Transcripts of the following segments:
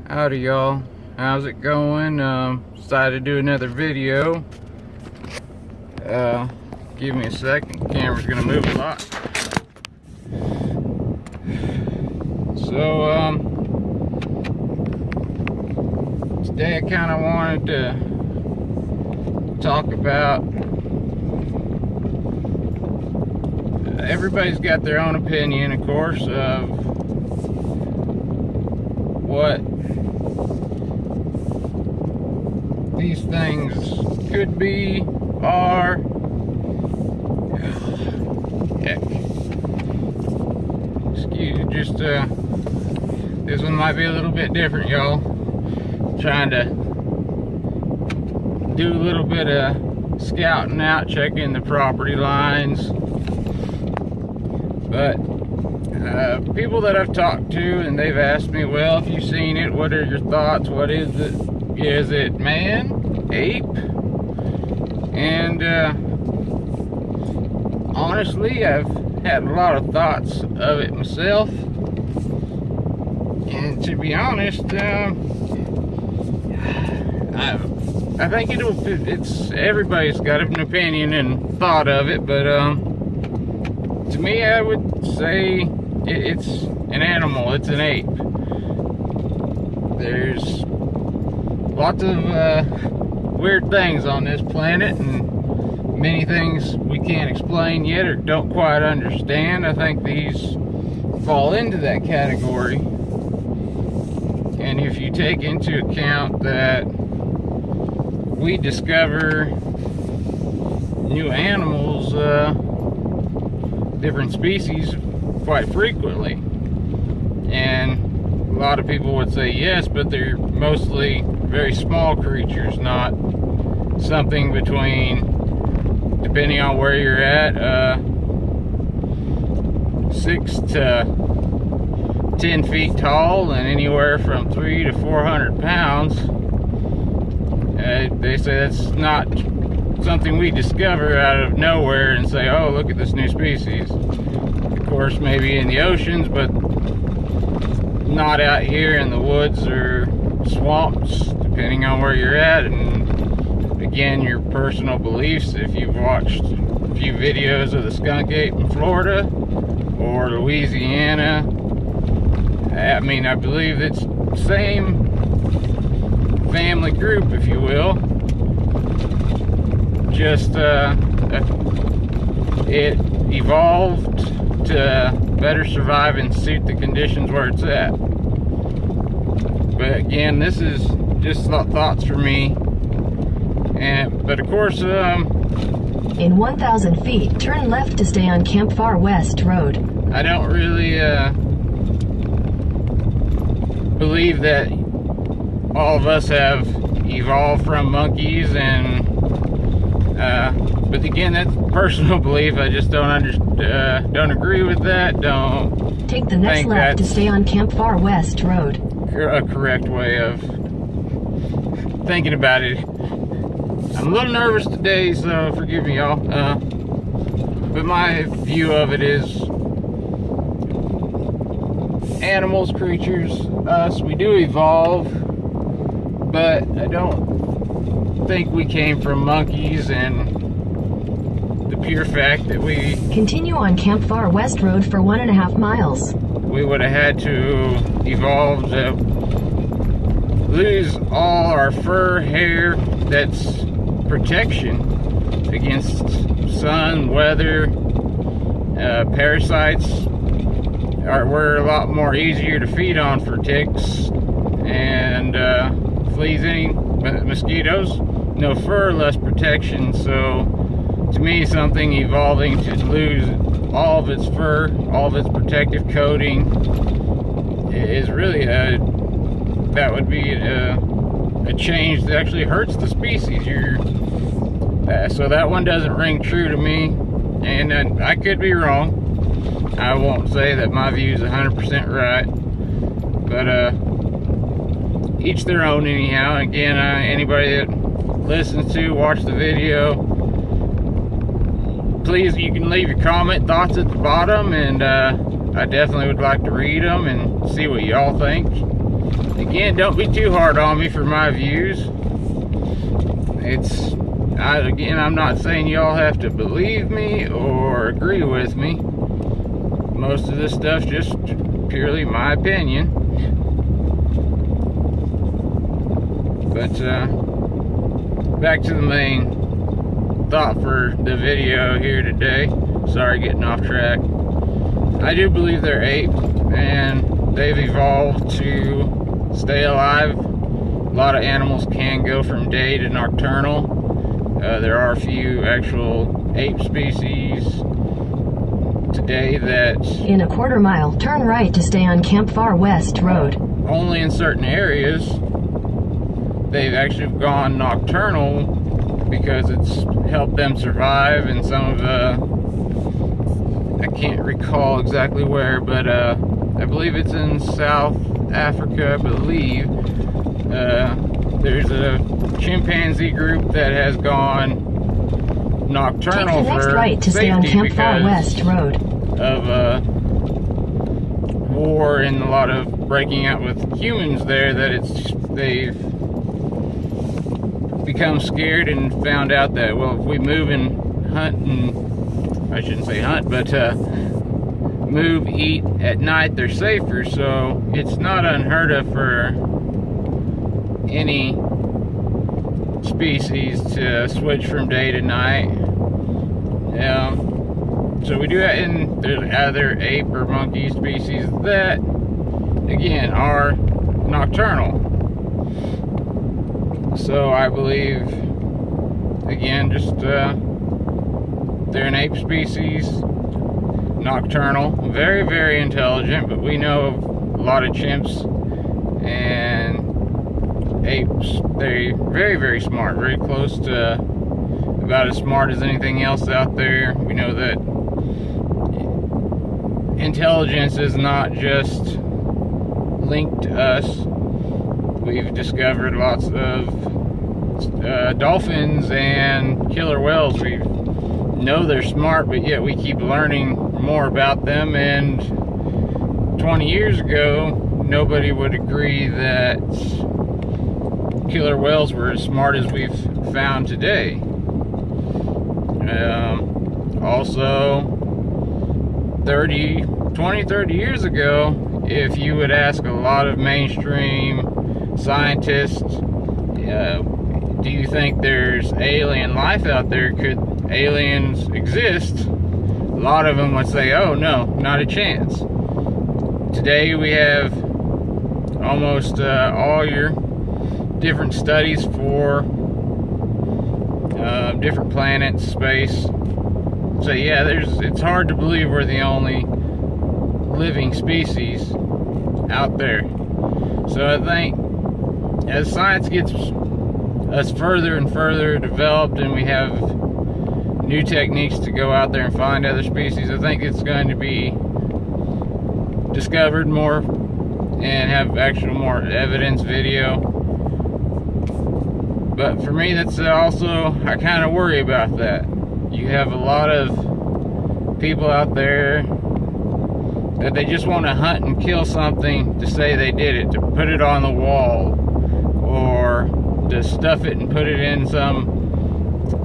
Howdy y'all, how's it going? Decided to do another video. Give me a second, the camera's gonna move a lot. So today I kind of wanted to talk about, everybody's got their own opinion, of course, of what these things could be, are. Heck. Excuse, just this one might be a little bit different, y'all. Trying to do a little bit of scouting out, checking the property lines. But people that I've talked to, and they've asked me, well, if you've seen it, what are your thoughts? What is it? Is it man? Ape? And honestly, I've had a lot of thoughts of it myself. And to be honest, I think it's everybody's got an opinion and thought of it, but to me, I would say it's an animal. It's an ape. There's lots of weird things on this planet, and many things we can't explain yet or don't quite understand. I think these fall into that category. And if you take into account that we discover new animals, different species, quite frequently, and a lot of people would say yes, but they're mostly very small creatures, not something between, depending on where you're at, 6 to 10 feet tall and anywhere from 300 to 400 pounds. They say that's not something we discover out of nowhere and say, oh, look at this new species. Of course, maybe in the oceans, but not out here in the woods or swamps, depending on where you're at. And again, your personal beliefs. If you've watched a few videos of the skunk ape in Florida or Louisiana, I mean, I believe it's the same family group, if you will. Just it evolved to better survive and suit the conditions where it's at. But again, this is just thoughts for me. But of course, in 1,000 feet, turn left to stay on Camp Far West Road. I don't really believe that all of us have evolved from monkeys, and but again, that's personal belief. I just don't agree with that. Don't take the next left to stay on Camp Far West Road. A correct way of thinking about it. I'm a little nervous today, so forgive me, y'all. But my view of it is, animals, creatures, us, we do evolve, but I don't think we came from monkeys, and the pure fact that we continue on Camp Far West Road for 1.5 miles. We would have had to evolve to lose all our fur, hair. That's protection against sun, weather, parasites. We're a lot more easier to feed on for ticks and fleas, any mosquitoes. No fur, less protection. So to me, something evolving to lose all of its fur, all of its protective coating, is really that would be a change that actually hurts the species. So that one doesn't ring true to me, and I could be wrong. I won't say that my view is 100% right, but each their own anyhow. Again, anybody that listens to, watch the video, please, you can leave your comment, thoughts at the bottom, and I definitely would like to read them and see what y'all think. Again, don't be too hard on me for my views. Again, I'm not saying y'all have to believe me or agree with me. Most of this stuff's just purely my opinion. But back to the main thought for the video here today. Sorry, getting off track. I do believe they're ape, and they've evolved to stay alive. A lot of animals can go from day to nocturnal. There are a few actual ape species today that... In a quarter mile, turn right to stay on Camp Far West Road. Only in certain areas they've actually gone nocturnal because it's helped them survive in some of I can't recall exactly where, but I believe it's in South Africa, I believe. There's a chimpanzee group that has gone nocturnal Take the next for right to stay on safety Camp Far West Road. Of war and a lot of breaking out with humans there, that they've become scared and found out that, well, if we move and hunt, and I shouldn't say hunt, but move, eat at night, they're safer. So it's not unheard of for any species to switch from day to night. So we do that, and there's other ape or monkey species that, again, are nocturnal. So I believe, again, just they're an ape species, nocturnal, very, very intelligent, but we know of a lot of chimps and apes. They're very, very smart, very close to about as smart as anything else out there. We know that intelligence is not just linked to us. We've discovered lots of dolphins and killer whales. We know they're smart, but yet we keep learning more about them. And 20 years ago, nobody would agree that killer whales were as smart as we've found today. Also, 20-30 years ago, if you would ask a lot of mainstream scientists, do you think there's alien life out there? Could aliens exist? A lot of them would say, oh no, not a chance. Today we have almost all your different studies for different planets, space. So yeah, it's hard to believe we're the only living species out there. So I think as science gets us further and further developed, and we have new techniques to go out there and find other species, I think it's going to be discovered more and have actual more evidence, video. But for me, that's also, I kind of worry about that. You have a lot of people out there that they just want to hunt and kill something to say they did it, to put it on the wall, or to stuff it and put it in some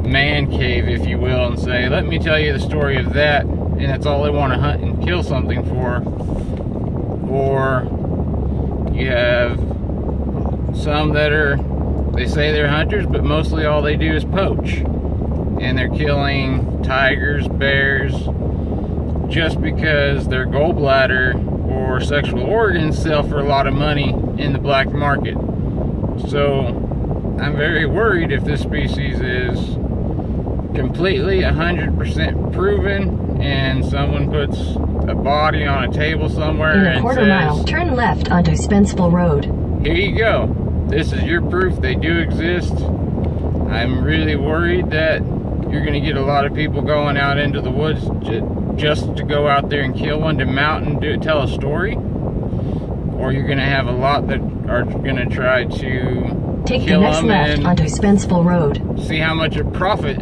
man cave, if you will, and say, let me tell you the story of that, and that's all they want to hunt and kill something for. Or you have some that they say they're hunters, but mostly all they do is poach, and they're killing tigers, bears, just because their gallbladder or sexual organs sell for a lot of money in the black market. So I'm very worried if this species is completely 100% proven and someone puts a body on a table somewhere in a quarter mile, turn left onto Spenceville Road. Here you go. This is your proof they do exist. I'm really worried that you're going to get a lot of people going out into the woods just to go out there and kill one, to mount and tell a story. Or you're going to have a lot that are going to try to take kill the next them left and onto Spenceville Road. See how much a profit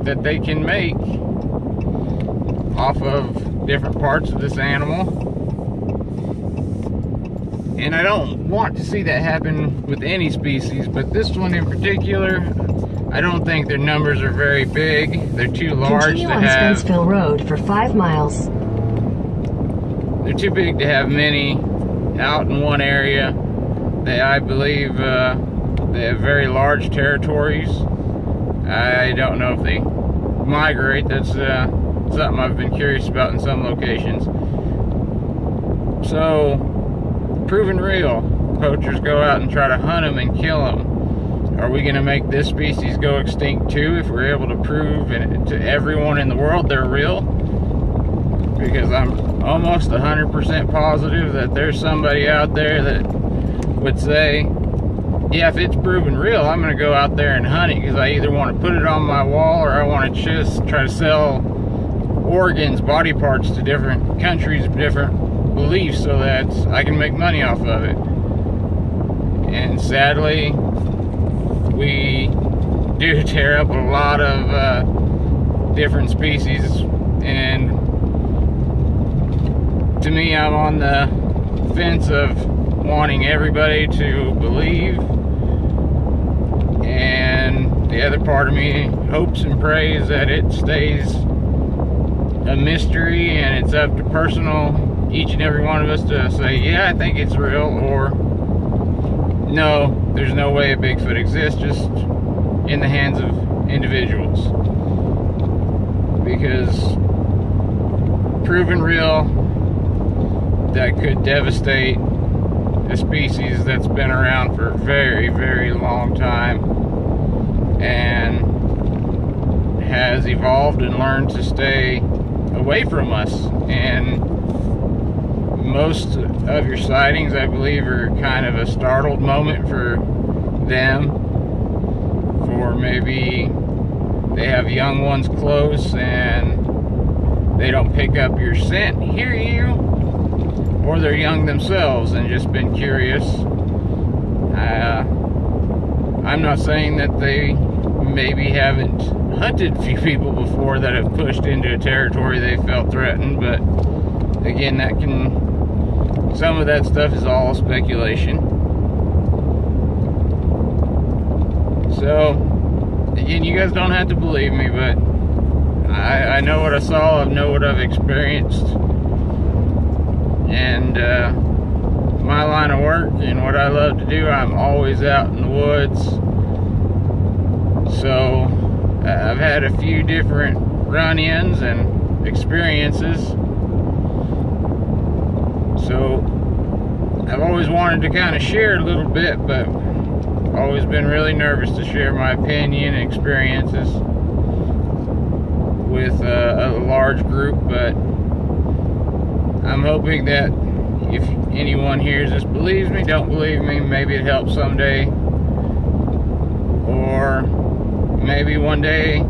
that they can make off of different parts of this animal. And I don't want to see that happen with any species, but this one in particular, I don't think their numbers are very big. They're too large Continue to on have. Spencerville Road for 5 miles. They're too big to have many out in one area. I believe they have very large territories. I don't know if they migrate. That's something I've been curious about in some locations. So, proven real. Poachers go out and try to hunt them and kill them. Are we going to make this species go extinct too if we're able to prove to everyone in the world they're real? Because I'm almost 100% positive that there's somebody out there that would say, yeah, if it's proven real, I'm going to go out there and hunt it because I either want to put it on my wall or I want to just try to sell organs, body parts to different countries, different beliefs so that I can make money off of it. And sadly, we do tear up a lot of different species, and to me, I'm on the fence of wanting everybody to believe, and the other part of me hopes and prays that it stays a mystery and it's up to personal, each and every one of us to say, yeah, I think it's real, or no, there's no way a Bigfoot exists, just in the hands of individuals. Because proven real, that could devastate a species that's been around for a very, very long time and has evolved and learned to stay away from us. And most of your sightings, I believe, are kind of a startled moment for them, for maybe they have young ones close and they don't pick up your scent, hear you, or they're young themselves and just been curious. I'm not saying that they maybe haven't hunted a few people before that have pushed into a territory they felt threatened, but again, some of that stuff is all speculation. So, again, you guys don't have to believe me, but I know what I saw, I know what I've experienced, and my line of work and what I love to do, I'm always out in the woods. So I've had a few different run-ins and experiences. So I've always wanted to kind of share a little bit, but always been really nervous to share my opinion and experiences with a large group. But I'm hoping that if anyone hears this believes me, don't believe me, maybe it helps someday, or maybe one day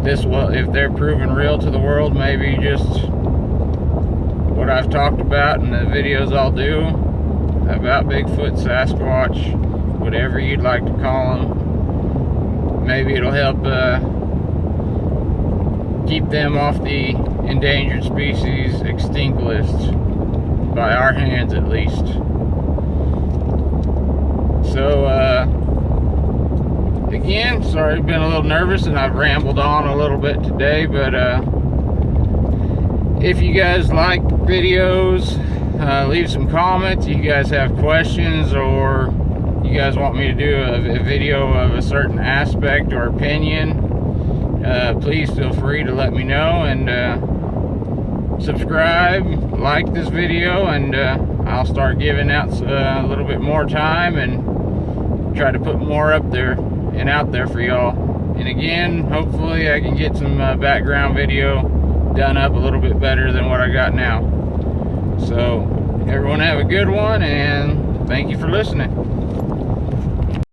this will, if they're proven real to the world, maybe just what I've talked about in the videos I'll do about Bigfoot, Sasquatch, whatever you'd like to call them, maybe it'll help keep them off the endangered species extinct list, by our hands at least. So again, sorry, I've been a little nervous and I've rambled on a little bit today, but if you guys like videos, leave some comments. You guys have questions, or you guys want me to do a video of a certain aspect or opinion, please feel free to let me know, and subscribe, like this video, and I'll start giving out a little bit more time and try to put more up there and out there for y'all. And again, hopefully I can get some background video done up a little bit better than what I got now. So everyone have a good one, and thank you for listening.